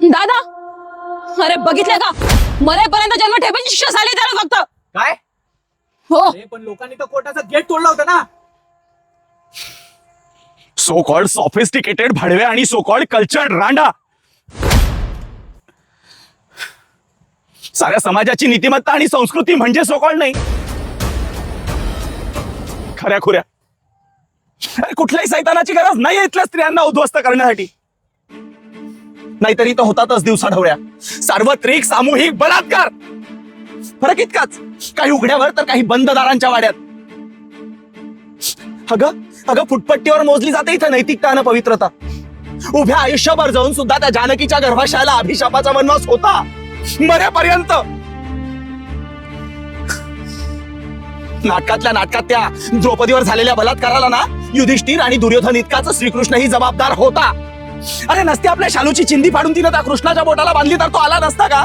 दादा, अरे बघितलं का, मरेपर्यंत जन्मठेपेची शिक्षा झाली त्याला फक्त. काय? हो, अरे पण लोकांनी तर कोर्टाचा गेट तोडला होता ना. सो कॉल्ड सॉफिस्टिकेटेड भाडवे आणि सो कॉल्ड कल्चर्ड रांडा. साऱ्या समाजाची नीतिमत्ता आणि संस्कृती म्हणजे सो कॉल्ड नाही, खऱ्या खुऱ्या. अरे कुठल्याही सैतानाची गरज नाही इथल्या स्त्रियांना उद्ध्वस्त करण्यासाठी. नाहीतरी तर होतातच दिवसाढवळ्या सार्वत्रिक सामूहिक बलात्कार. फरक इतकाच, काही उघड्यावर तर काही बंद दारांच्या वाड्यात. अगं फुटपट्टीवर मोजली जाते इथं नैतिकता आणि पवित्रता. उभ्या आयुष्यभर जाऊन सुद्धा त्या जानकीच्या गर्भाशयाला अभिशापाचा वनवास होता मरेपर्यंत. नाटकातल्या नाटकात त्या द्रौपदीवर झालेल्या बलात्काराला ना युधिष्ठिर आणि दुर्योधन इतकाच श्रीकृष्णही जबाबदार होता. अरे नसती आपल्या शालूची चिंधी फाडून तिनं त्या कृष्णाच्या बोटाला बांधली तर तो आला नसता का?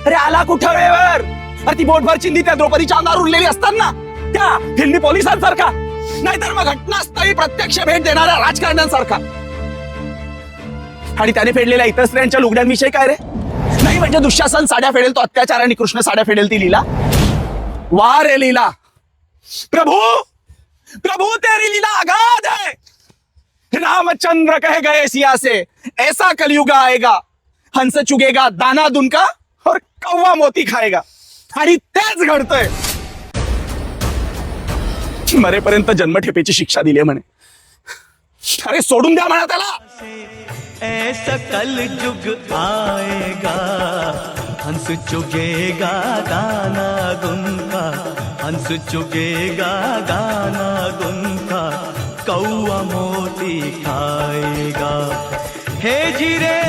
अरे आला कुठं वेळेवर? अरे ती बोटभर चिंधी त्या द्रौपदीच्या अंगावर उरलेली असताना त्या दिल्ली पोलिसांसारखा, नाहीतर मग घटनास्थळी प्रत्यक्ष भेट देणाऱ्या राजकारण्यांसारखा. आणि त्याने फेडलेल्या इतर स्त्रियांच्या लुगड्यांविषयी काय रे? नाही म्हणजे दुःशासन साड्या फेडेल तो अत्याचार आणि कृष्ण साड्या फेडेल ती लीला. वा रे लीला, प्रभु प्रभु तेरी लीला अगाध है. रामचंद्र कह गए सिया से ऐसा कलयुग आएगा, हंस चुगेगा दाना दुनका और कौवा मोती खाएगा. आणि तेच घडतंय. मरेपर्यंत जन्मठेपेची शिक्षा दिली म्हणे. अरे सोडून द्या म्हणा त्याला. ऐसा कलयुग आएगा, हंस चुगेगा गाना गुनका, हंस चुगेगा गाना गुनका, कौआ मोती खाएगा. हे जिरे